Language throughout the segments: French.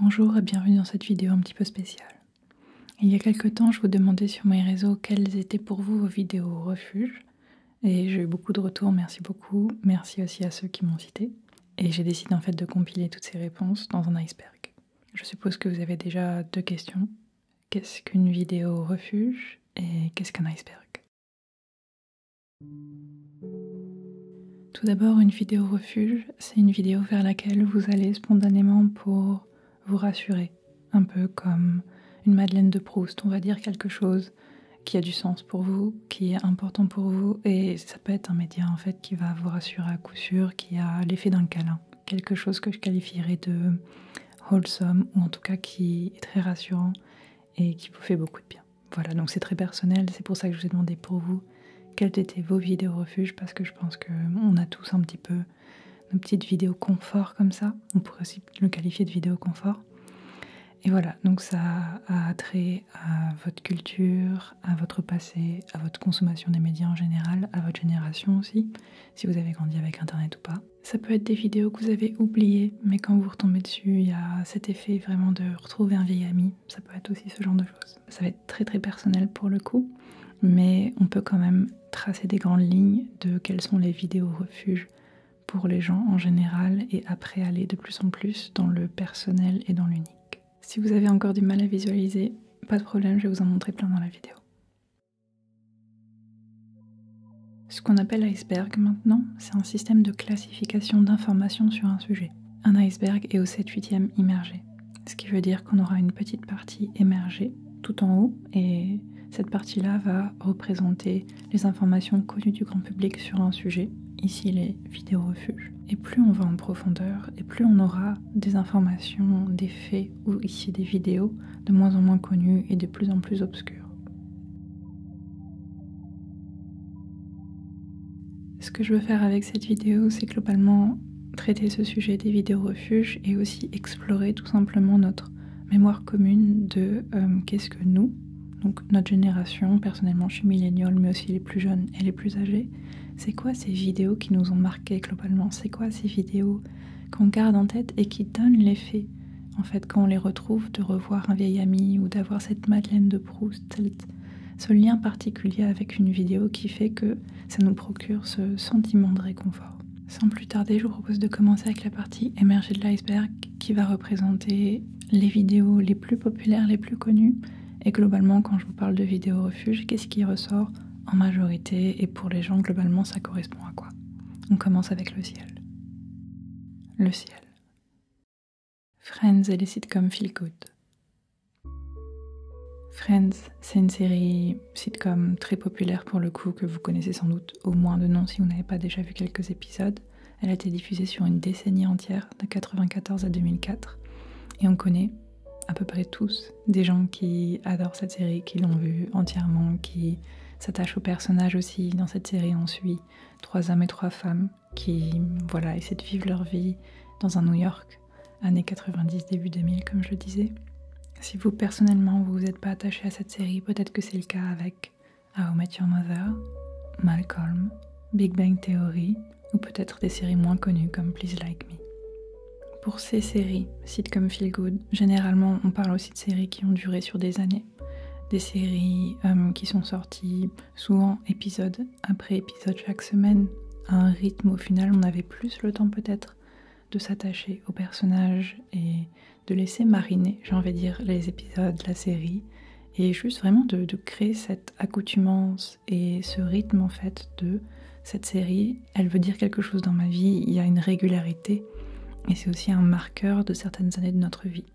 Bonjour et bienvenue dans cette vidéo un petit peu spéciale. Il y a quelques temps, je vous demandais sur mes réseaux quelles étaient pour vous vos vidéos refuge. Et j'ai eu beaucoup de retours, merci beaucoup. Merci aussi à ceux qui m'ont cité. Et j'ai décidé en fait de compiler toutes ces réponses dans un iceberg. Je suppose que vous avez déjà deux questions. Qu'est-ce qu'une vidéo refuge et qu'est-ce qu'un iceberg? Tout d'abord, une vidéo refuge, c'est une vidéo vers laquelle vous allez spontanément pour vous rassurer. Un peu comme une Madeleine de Proust, on va dire quelque chose qui a du sens pour vous, qui est important pour vous, et ça peut être un média en fait qui va vous rassurer à coup sûr, qui a l'effet d'un câlin. Quelque chose que je qualifierais de wholesome, ou en tout cas qui est très rassurant et qui vous fait beaucoup de bien. Voilà, donc c'est très personnel, c'est pour ça que je vous ai demandé pour vous quelles étaient vos vidéos refuges, parce que je pense qu'on a tous un petit peu nos petites vidéos confort comme ça, on pourrait aussi le qualifier de vidéo confort. Et voilà, donc ça a trait à votre culture, à votre passé, à votre consommation des médias en général, à votre génération aussi, si vous avez grandi avec internet ou pas. Ça peut être des vidéos que vous avez oubliées, mais quand vous retombez dessus, il y a cet effet vraiment de retrouver un vieil ami, ça peut être aussi ce genre de choses. Ça va être très très personnel pour le coup, mais on peut quand même tracer des grandes lignes de quelles sont les vidéos refuges pour les gens en général et après aller de plus en plus dans le personnel et dans l'unique. Si vous avez encore du mal à visualiser, pas de problème, je vais vous en montrer plein dans la vidéo. Ce qu'on appelle iceberg maintenant, c'est un système de classification d'informations sur un sujet. Un iceberg est au 7/8e immergé, ce qui veut dire qu'on aura une petite partie émergée tout en haut et cette partie-là va représenter les informations connues du grand public sur un sujet, ici les vidéos refuges. Et plus on va en profondeur, et plus on aura des informations, des faits, ou ici des vidéos, de moins en moins connues et de plus en plus obscures. Ce que je veux faire avec cette vidéo, c'est globalement traiter ce sujet des vidéos refuges et aussi explorer tout simplement notre mémoire commune de qu'est-ce que nous, donc notre génération, personnellement je suis millénial, mais aussi les plus jeunes et les plus âgés, c'est quoi ces vidéos qui nous ont marqués globalement? C'est quoi ces vidéos qu'on garde en tête et qui donnent l'effet, en fait, quand on les retrouve, de revoir un vieil ami ou d'avoir cette Madeleine de Proust, ce lien particulier avec une vidéo qui fait que ça nous procure ce sentiment de réconfort. Sans plus tarder, je vous propose de commencer avec la partie émergée de l'iceberg qui va représenter les vidéos les plus populaires, les plus connues. Et globalement, quand je vous parle de vidéos refuge, qu'est-ce qui ressort en majorité? Et pour les gens, globalement, ça correspond à quoi? On commence avec le ciel. Le ciel. Friends et les sitcoms feel good. Friends, c'est une série sitcom très populaire pour le coup, que vous connaissez sans doute au moins de nom si vous n'avez pas déjà vu quelques épisodes. Elle a été diffusée sur une décennie entière, de 1994 à 2004. Et on connaît à peu près tous des gens qui adorent cette série, qui l'ont vue entièrement, qui s'attachent aux personnages aussi. Dans cette série, on suit 3 hommes et 3 femmes qui essaient de vivre leur vie dans un New York, années 90, début 2000, comme je le disais. Si vous, personnellement, vous n'êtes pas attaché à cette série, peut-être que c'est le cas avec How I Met Your Mother, Malcolm, Big Bang Theory, ou peut-être des séries moins connues comme Please Like Me. Pour ces séries, sitcom feel good, généralement on parle aussi de séries qui ont duré sur des années. Des séries qui sont sorties souvent épisode après épisode chaque semaine, à un rythme au final on avait plus le temps peut-être de s'attacher aux personnages et de laisser mariner, j'ai envie de dire, les épisodes, la série, et juste vraiment de créer cette accoutumance et ce rythme en fait de cette série. Elle veut dire quelque chose dans ma vie, il y a une régularité, et c'est aussi un marqueur de certaines années de notre vie.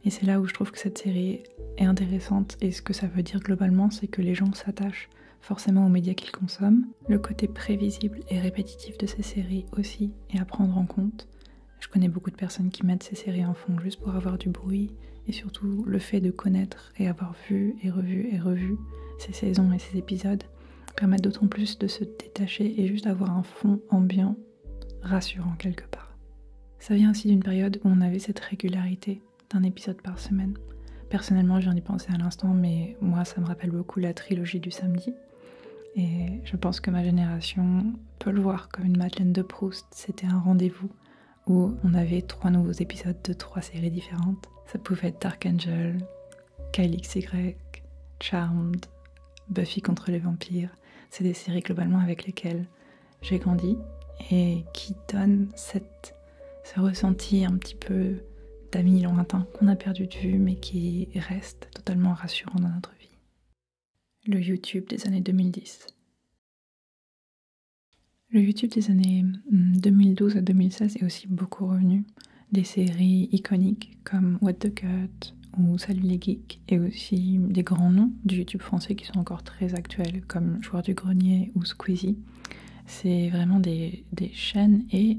Et c'est là où je trouve que cette série est intéressante, et ce que ça veut dire globalement, c'est que les gens s'attachent forcément aux médias qu'ils consomment. Le côté prévisible et répétitif de ces séries aussi est à prendre en compte. Je connais beaucoup de personnes qui mettent ces séries en fond juste pour avoir du bruit, et surtout le fait de connaître et avoir vu et revu ces saisons et ces épisodes permettent d'autant plus de se détacher et juste d'avoir un fond ambiant rassurant quelque part. Ça vient aussi d'une période où on avait cette régularité d'un épisode par semaine. Personnellement, je viens d'y penser à l'instant, mais moi ça me rappelle beaucoup la trilogie du samedi. Et je pense que ma génération peut le voir comme une Madeleine de Proust. C'était un rendez-vous où on avait 3 nouveaux épisodes de 3 séries différentes. Ça pouvait être Dark Angel, Kyle XY, Charmed, Buffy contre les vampires. C'est des séries globalement avec lesquelles j'ai grandi et qui donnent ce ressenti un petit peu d'amis lointains qu'on a perdu de vue mais qui reste totalement rassurant dans notre vie. Le YouTube des années 2010. Le YouTube des années 2012 à 2016 est aussi beaucoup revenu. Des séries iconiques comme What the Cut ou Salut les Geeks, et aussi des grands noms du YouTube français qui sont encore très actuels comme Joueur du Grenier ou Squeezie. C'est vraiment des chaînes et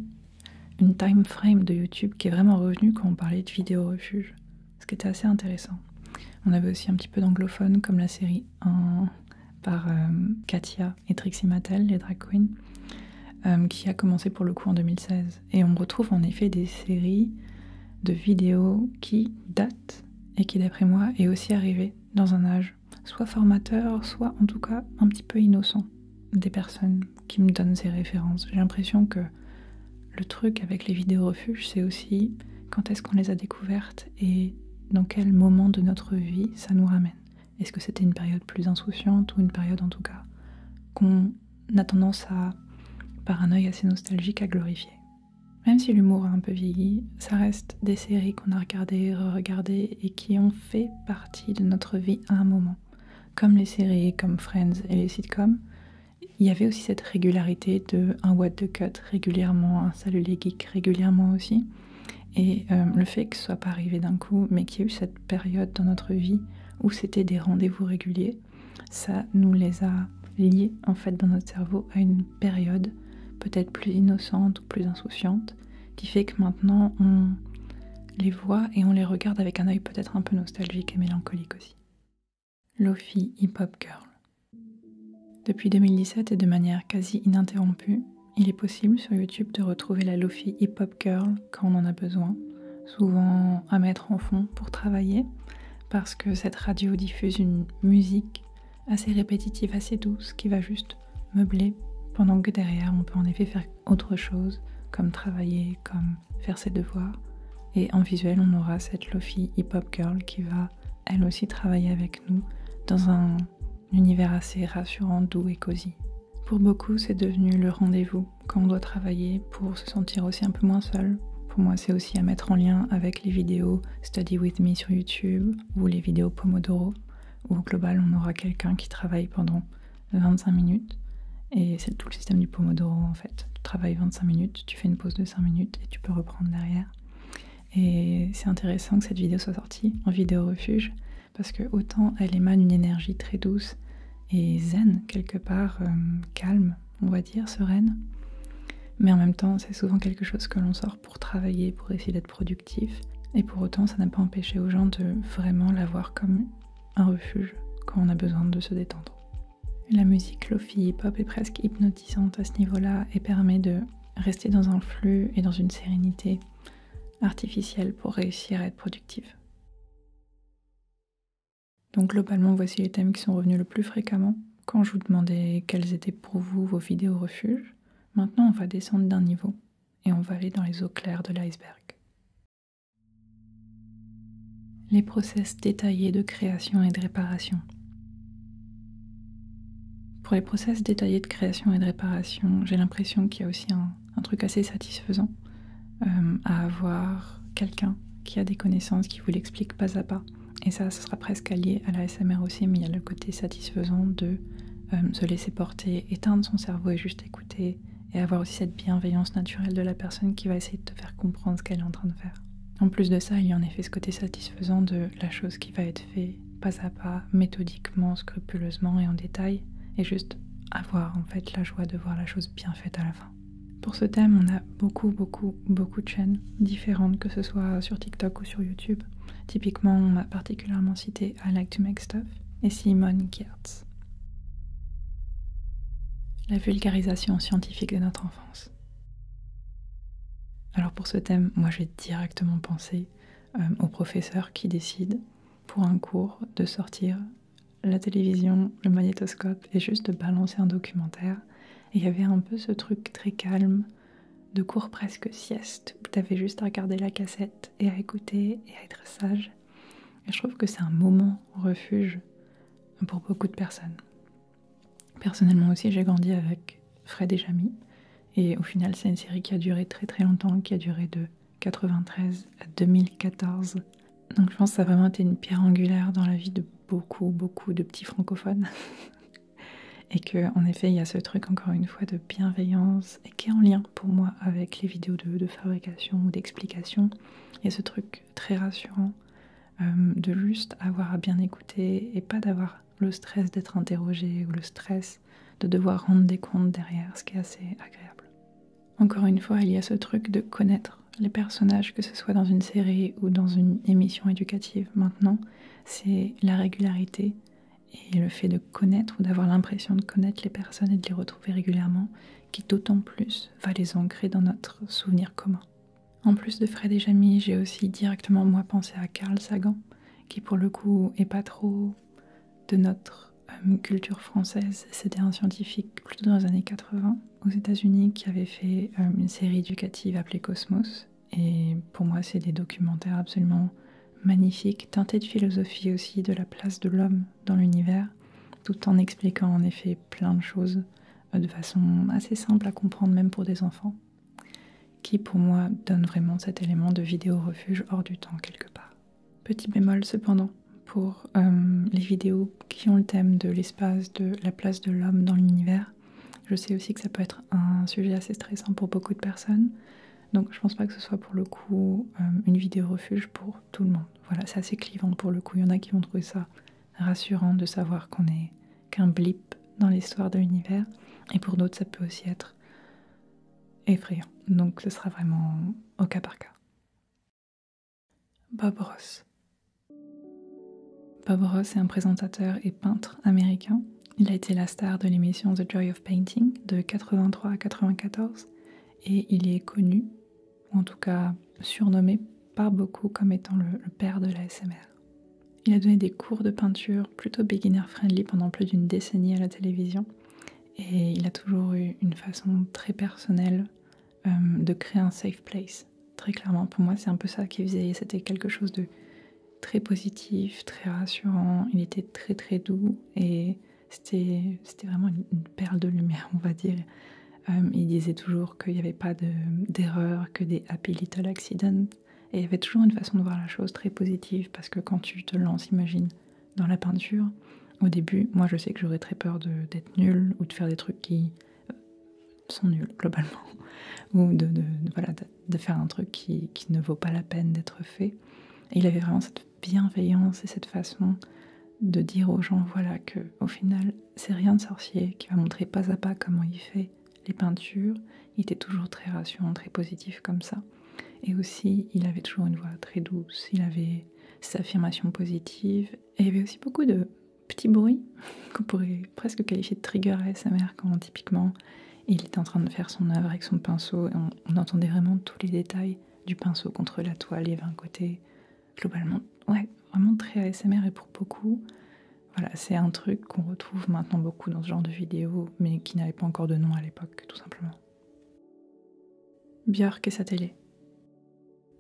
une time frame de YouTube qui est vraiment revenue quand on parlait de vidéo refuge, ce qui était assez intéressant. On avait aussi un petit peu d'anglophones comme la série 1 par Katia et Trixie Mattel, les drag queens, qui a commencé pour le coup en 2016. Et on retrouve en effet des séries de vidéos qui datent et qui, d'après moi, est aussi arrivée dans un âge soit formateur, soit en tout cas un petit peu innocent des personnes qui me donnent ces références. J'ai l'impression que le truc avec les vidéos refuges, c'est aussi quand est-ce qu'on les a découvertes et dans quel moment de notre vie ça nous ramène. Est-ce que c'était une période plus insouciante ou une période en tout cas qu'on a tendance à, par un œil assez nostalgique, à glorifier. Même si l'humour a un peu vieilli, ça reste des séries qu'on a regardées, re-regardées et qui ont fait partie de notre vie à un moment. Comme les séries, comme Friends et les sitcoms, il y avait aussi cette régularité de un What the Cut régulièrement, un Salut les Geeks régulièrement aussi. Et le fait que ce soit pas arrivé d'un coup, mais qu'il y ait eu cette période dans notre vie où c'était des rendez-vous réguliers, ça nous les a liés en fait dans notre cerveau à une période peut-être plus innocente ou plus insouciante, qui fait que maintenant on les voit et on les regarde avec un œil peut-être un peu nostalgique et mélancolique aussi. Lo-fi hip-hop girl. Depuis 2017 et de manière quasi ininterrompue, il est possible sur YouTube de retrouver la Lo-fi hip-hop girl quand on en a besoin, souvent à mettre en fond pour travailler, parce que cette radio diffuse une musique assez répétitive, assez douce, qui va juste meubler, pendant que derrière on peut en effet faire autre chose, comme travailler, comme faire ses devoirs. Et en visuel, on aura cette Lo-fi hip-hop girl qui va elle aussi travailler avec nous dans un univers assez rassurant, doux et cosy. Pour beaucoup, c'est devenu le rendez-vous quand on doit travailler pour se sentir aussi un peu moins seul. Pour moi, c'est aussi à mettre en lien avec les vidéos Study With Me sur YouTube ou les vidéos Pomodoro, où au global, on aura quelqu'un qui travaille pendant 25 minutes. Et c'est tout le système du Pomodoro en fait. Tu travailles 25 minutes, tu fais une pause de 5 minutes et tu peux reprendre derrière. Et c'est intéressant que cette vidéo soit sortie en vidéo refuge, parce que autant elle émane une énergie très douce et zen, quelque part calme, on va dire, sereine, mais en même temps c'est souvent quelque chose que l'on sort pour travailler, pour essayer d'être productif, et pour autant ça n'a pas empêché aux gens de vraiment la voir comme un refuge quand on a besoin de se détendre. La musique lo-fi hip-hop est presque hypnotisante à ce niveau-là et permet de rester dans un flux et dans une sérénité artificielle pour réussir à être productif. Donc globalement, voici les thèmes qui sont revenus le plus fréquemment quand je vous demandais quelles étaient pour vous vos vidéos refuges. Maintenant, on va descendre d'un niveau et on va aller dans les eaux claires de l'iceberg. Les process détaillés de création et de réparation. Pour les process détaillés de création et de réparation, j'ai l'impression qu'il y a aussi un truc assez satisfaisant à avoir quelqu'un qui a des connaissances, qui vous l'explique pas à pas. Et ça sera presque allié à la ASMR aussi, mais il y a le côté satisfaisant de se laisser porter, éteindre son cerveau et juste écouter, et avoir aussi cette bienveillance naturelle de la personne qui va essayer de te faire comprendre ce qu'elle est en train de faire. En plus de ça, il y a en effet ce côté satisfaisant de la chose qui va être faite pas à pas, méthodiquement, scrupuleusement et en détail, et juste avoir en fait la joie de voir la chose bien faite à la fin. Pour ce thème, on a beaucoup de chaînes différentes, que ce soit sur TikTok ou sur YouTube. Typiquement, on m'a particulièrement cité I Like to Make Stuff et Simone Giertz. La vulgarisation scientifique de notre enfance. Alors pour ce thème, moi j'ai directement pensé au professeur qui décide pour un cours de sortir la télévision, le magnétoscope et juste de balancer un documentaire. Et il y avait un peu ce truc très calme de cours presque sieste où t'avais juste à regarder la cassette et à écouter et à être sage. Et je trouve que c'est un moment refuge pour beaucoup de personnes. Personnellement aussi, j'ai grandi avec Fred et Jamie. Et au final, c'est une série qui a duré très très longtemps, qui a duré de 93 à 2014. Donc je pense que ça a vraiment été une pierre angulaire dans la vie de beaucoup de petits francophones. Et qu'en effet, il y a ce truc encore une fois de bienveillance et qui est en lien pour moi avec les vidéos de fabrication ou d'explication. Il y a ce truc très rassurant de juste avoir à bien écouter et pas d'avoir le stress d'être interrogé ou le stress de devoir rendre des comptes derrière, ce qui est assez agréable. Encore une fois, il y a ce truc de connaître les personnages, que ce soit dans une série ou dans une émission éducative. Maintenant, c'est la régularité et le fait de connaître ou d'avoir l'impression de connaître les personnes et de les retrouver régulièrement qui d'autant plus va les ancrer dans notre souvenir commun. En plus de Fred et Jamie, j'ai aussi directement moi pensé à Carl Sagan, qui pour le coup est pas trop de notre culture française. C'était un scientifique plutôt dans les années 80 aux États-Unis qui avait fait une série éducative appelée Cosmos. Et pour moi, c'est des documentaires absolument magnifiques, teintés de philosophie aussi, de la place de l'homme dans l'univers, tout en expliquant en effet plein de choses de façon assez simple à comprendre même pour des enfants, qui pour moi donne vraiment cet élément de vidéo refuge hors du temps quelque part. Petit bémol cependant, pour les vidéos qui ont le thème de l'espace, de la place de l'homme dans l'univers, je sais aussi que ça peut être un sujet assez stressant pour beaucoup de personnes, donc je pense pas que ce soit pour le coup une vidéo refuge pour tout le monde. Voilà, c'est assez clivant pour le coup, il y en a qui vont trouver ça rassurant de savoir qu'on est qu'un blip dans l'histoire de l'univers, et pour d'autres ça peut aussi être effrayant, donc ce sera vraiment au cas par cas. Bob Ross. Bob Ross est un présentateur et peintre américain. Il a été la star de l'émission The Joy of Painting de 83 à 94 et il est connu, ou en tout cas surnommé par beaucoup comme étant le père de l'ASMR. Il a donné des cours de peinture plutôt beginner-friendly pendant plus d'une décennie à la télévision et il a toujours eu une façon très personnelle de créer un safe place. Très clairement, pour moi, c'est un peu ça qu'il faisait. C'était quelque chose de très positif, très rassurant. Il était très très doux et c'était vraiment une perle de lumière, on va dire. Il disait toujours qu'il n'y avait pas d'erreur, que des happy little accidents. Et il y avait toujours une façon de voir la chose très positive parce que quand tu te lances, imagine, dans la peinture, au début, moi je sais que j'aurais très peur d'être nulle ou de faire des trucs qui sont nuls globalement, ou de faire un truc qui ne vaut pas la peine d'être fait. Et il avait vraiment cette bienveillance et cette façon de dire aux gens, voilà, que au final, c'est rien de sorcier, qui va montrer pas à pas comment il fait les peintures. Il était toujours très rassurant, très positif comme ça. Et aussi, il avait toujours une voix très douce, il avait ses affirmations positives, et il y avait aussi beaucoup de petits bruits qu'on pourrait presque qualifier de trigger ASMR, quand typiquement il était en train de faire son œuvre avec son pinceau, et on entendait vraiment tous les détails du pinceau contre la toile, il y avait un côté globalement, ouais, vraiment très ASMR, et pour beaucoup, voilà, c'est un truc qu'on retrouve maintenant beaucoup dans ce genre de vidéos, mais qui n'avait pas encore de nom à l'époque, tout simplement. Björk et sa télé.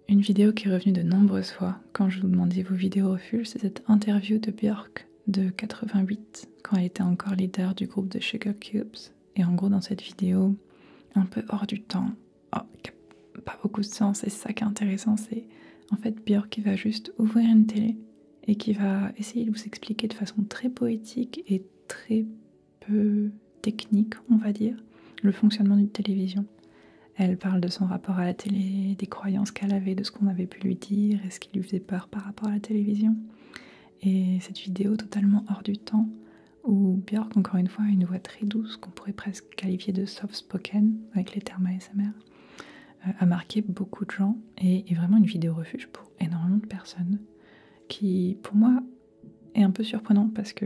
Une vidéo qui est revenue de nombreuses fois quand je vous demandais vos vidéos refuges, c'est cette interview de Björk de 88, quand elle était encore leader du groupe de Sugar Cubes. Et en gros, dans cette vidéo, un peu hors du temps, qui n'a pas beaucoup de sens, et c'est ça qui est intéressant, c'est en fait Björk qui va juste ouvrir une télé et qui va essayer de vous expliquer de façon très poétique et très peu technique, on va dire, le fonctionnement d'une télévision. Elle parle de son rapport à la télé, des croyances qu'elle avait, de ce qu'on avait pu lui dire et ce qui lui faisait peur par rapport à la télévision. Et cette vidéo totalement hors du temps, où Björk, encore une fois, a une voix très douce, qu'on pourrait presque qualifier de soft-spoken, avec les termes ASMR, a marqué beaucoup de gens et est vraiment une vidéo refuge pour énormément de personnes, qui, pour moi, est un peu surprenant parce que,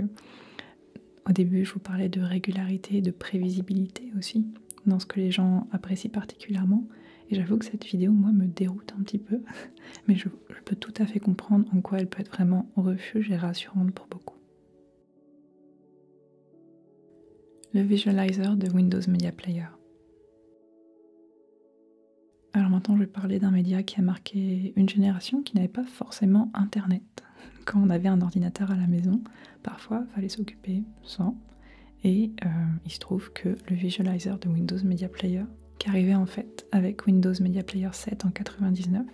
au début, je vous parlais de régularité, de prévisibilité aussi, dans ce que les gens apprécient particulièrement. Et j'avoue que cette vidéo, moi, me déroute un petit peu, mais je peux tout à fait comprendre en quoi elle peut être vraiment refuge et rassurante pour beaucoup. Le visualizer de Windows Media Player. Alors maintenant, je vais parler d'un média qui a marqué une génération qui n'avait pas forcément Internet. Quand on avait un ordinateur à la maison, parfois, il fallait s'occuper sans. Et il se trouve que le visualizer de Windows Media Player, qui arrivait en fait avec Windows Media Player 7 en 99,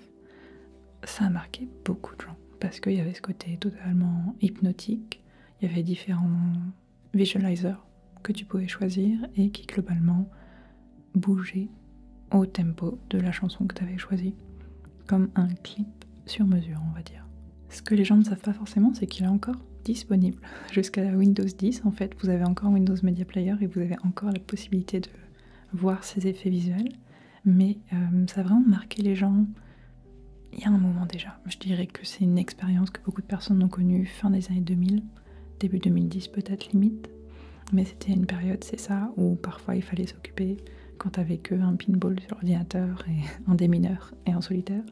ça a marqué beaucoup de gens. Parce qu'il y avait ce côté totalement hypnotique, il y avait différents visualizers que tu pouvais choisir et qui globalement bougeaient au tempo de la chanson que tu avais choisie, comme un clip sur mesure, on va dire. Ce que les gens ne savent pas forcément, c'est qu'il est encore disponible. Jusqu'à la Windows 10, en fait, vous avez encore Windows Media Player et vous avez encore la possibilité de voir ces effets visuels, mais ça a vraiment marqué les gens il y a un moment déjà. Je dirais que c'est une expérience que beaucoup de personnes ont connue fin des années 2000, début 2010 peut-être limite, mais c'était une période, c'est ça, où parfois il fallait s'occuper quand t'avais que un pinball sur l'ordinateur et un démineur et un solitaire.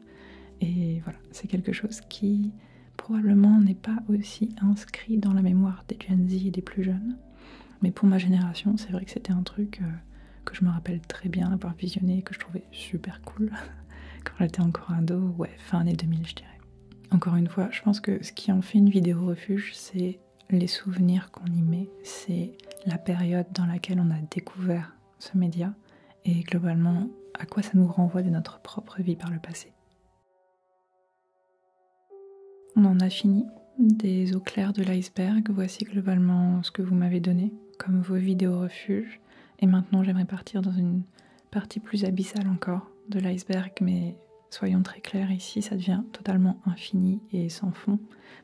Et voilà, c'est quelque chose qui probablement n'est pas aussi inscrit dans la mémoire des Gen Z et des plus jeunes. Mais pour ma génération, c'est vrai que c'était un truc que je me rappelle très bien avoir visionné et que je trouvais super cool quand j'étais encore ado, ouais, fin année 2000 je dirais. Encore une fois, je pense que ce qui en fait une vidéo refuge, c'est les souvenirs qu'on y met, c'est la période dans laquelle on a découvert ce média et globalement à quoi ça nous renvoie de notre propre vie par le passé. On en a fini des eaux claires de l'iceberg, voici globalement ce que vous m'avez donné comme vos vidéos refuges et maintenant j'aimerais partir dans une partie plus abyssale encore de l'iceberg, mais soyons très clairs, ici ça devient totalement infini et sans fond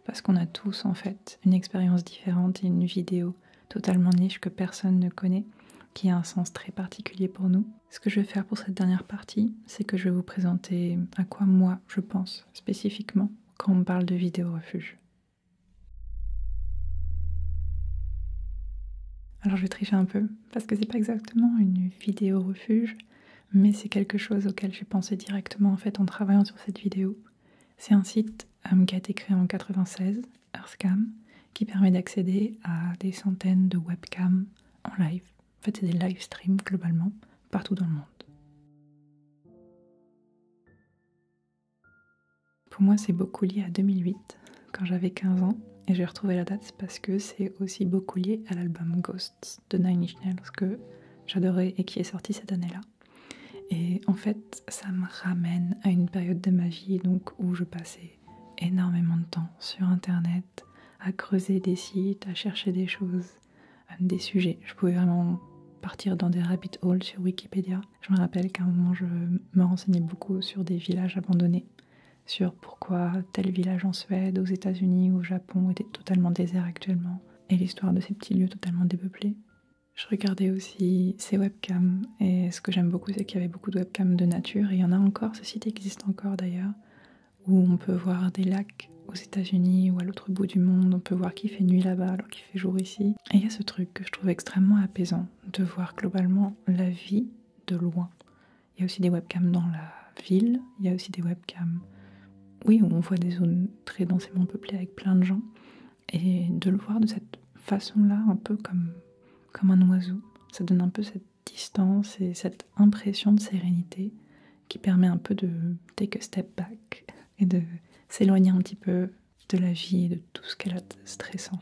parce qu'on a tous en fait une expérience différente et une vidéo totalement niche que personne ne connaît qui a un sens très particulier pour nous. Ce que je vais faire pour cette dernière partie, c'est que je vais vous présenter à quoi moi je pense spécifiquement quand on me parle de vidéo refuge. Alors je vais tricher un peu parce que c'est pas exactement une vidéo refuge, mais c'est quelque chose auquel j'ai pensé directement en fait en travaillant sur cette vidéo. C'est un site qui a été créé en 96, Earthcam, qui permet d'accéder à des centaines de webcams en live. En fait, c'est des live streams globalement, partout dans le monde. Pour moi, c'est beaucoup lié à 2008, quand j'avais 15 ans, et j'ai retrouvé la date parce que c'est aussi beaucoup lié à l'album Ghosts de Nine Inch Nails que j'adorais et qui est sorti cette année-là. Et en fait, ça me ramène à une période de ma vie donc, où je passais énormément de temps sur Internet, à creuser des sites, à chercher des choses, des sujets. Je pouvais vraiment partir dans des rabbit holes sur Wikipédia. Je me rappelle qu'à un moment, je me renseignais beaucoup sur des villages abandonnés, sur pourquoi tel village en Suède, aux États-Unis ou au Japon était totalement désert actuellement, et l'histoire de ces petits lieux totalement dépeuplés. Je regardais aussi ces webcams, et ce que j'aime beaucoup, c'est qu'il y avait beaucoup de webcams de nature, et il y en a encore, ce site existe encore d'ailleurs, où on peut voir des lacs aux États-Unis ou à l'autre bout du monde, on peut voir qu'il fait nuit là-bas alors qu'il fait jour ici. Et il y a ce truc que je trouve extrêmement apaisant, de voir globalement la vie de loin. Il y a aussi des webcams dans la ville, il y a aussi des webcams, oui, où on voit des zones très densément peuplées avec plein de gens, et de le voir de cette façon-là, un peu comme un oiseau, ça donne un peu cette distance et cette impression de sérénité qui permet un peu de take a step back et de s'éloigner un petit peu de la vie et de tout ce qu'elle a de stressant.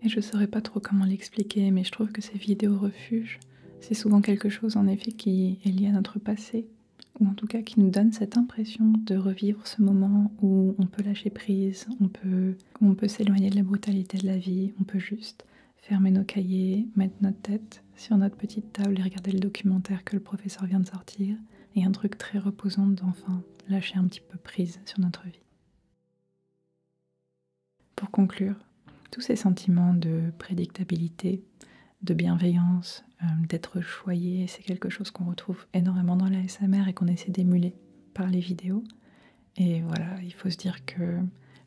Et je saurais pas trop comment l'expliquer, mais je trouve que ces vidéos refuges, c'est souvent quelque chose en effet qui est lié à notre passé, ou en tout cas qui nous donne cette impression de revivre ce moment où on peut lâcher prise, où on peut s'éloigner de la brutalité de la vie, on peut juste fermer nos cahiers, mettre notre tête sur notre petite table et regarder le documentaire que le professeur vient de sortir, et un truc très reposant d'enfin lâcher un petit peu prise sur notre vie. Pour conclure, tous ces sentiments de prédictabilité, de bienveillance, d'être choyé, c'est quelque chose qu'on retrouve énormément dans la ASMR et qu'on essaie d'émuler par les vidéos. Et voilà, il faut se dire que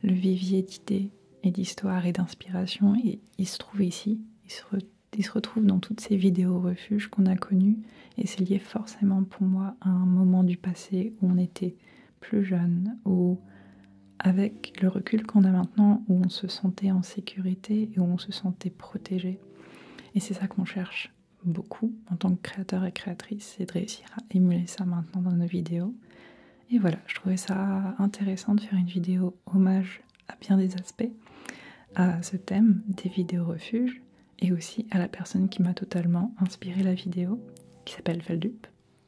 le vivier d'idées et d'histoire et d'inspiration, il se trouve ici, il se retrouve dans toutes ces vidéos refuges qu'on a connues, et c'est lié forcément pour moi à un moment du passé où on était plus jeune, où avec le recul qu'on a maintenant, où on se sentait en sécurité et où on se sentait protégé. Et c'est ça qu'on cherche beaucoup en tant que créateur et créatrice, c'est de réussir à émuler ça maintenant dans nos vidéos. Et voilà, je trouvais ça intéressant de faire une vidéo hommage à bien des aspects, à ce thème des vidéos refuges, et aussi à la personne qui m'a totalement inspiré la vidéo, qui s'appelle Feldup.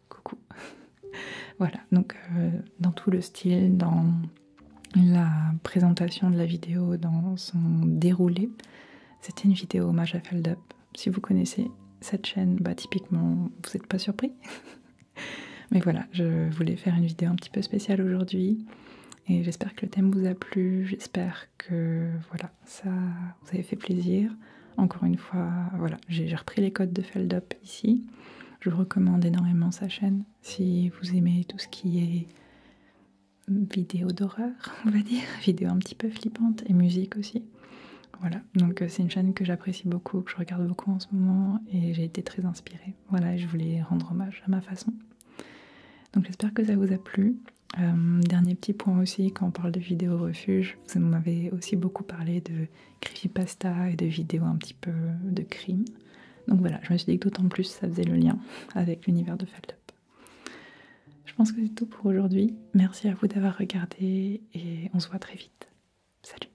Coucou. Voilà, donc dans tout le style, dans la présentation de la vidéo, dans son déroulé, c'était une vidéo hommage à Feldup. Si vous connaissez cette chaîne, bah typiquement, vous n'êtes pas surpris. Mais voilà, je voulais faire une vidéo un petit peu spéciale aujourd'hui. Et j'espère que le thème vous a plu, j'espère que voilà, ça vous avez fait plaisir. Encore une fois, voilà, j'ai repris les codes de Feldup ici. Je vous recommande énormément sa chaîne si vous aimez tout ce qui est vidéo d'horreur, on va dire, vidéo un petit peu flippante et musique aussi. Voilà, donc c'est une chaîne que j'apprécie beaucoup, que je regarde beaucoup en ce moment et j'ai été très inspirée. Voilà, je voulais rendre hommage à ma façon. Donc j'espère que ça vous a plu. Dernier petit point aussi, quand on parle de vidéos refuge, vous m'avez aussi beaucoup parlé de creepypasta et de vidéos un petit peu de crime. Donc voilà, je me suis dit que d'autant plus ça faisait le lien avec l'univers de Feldup. Je pense que c'est tout pour aujourd'hui. Merci à vous d'avoir regardé et on se voit très vite. Salut!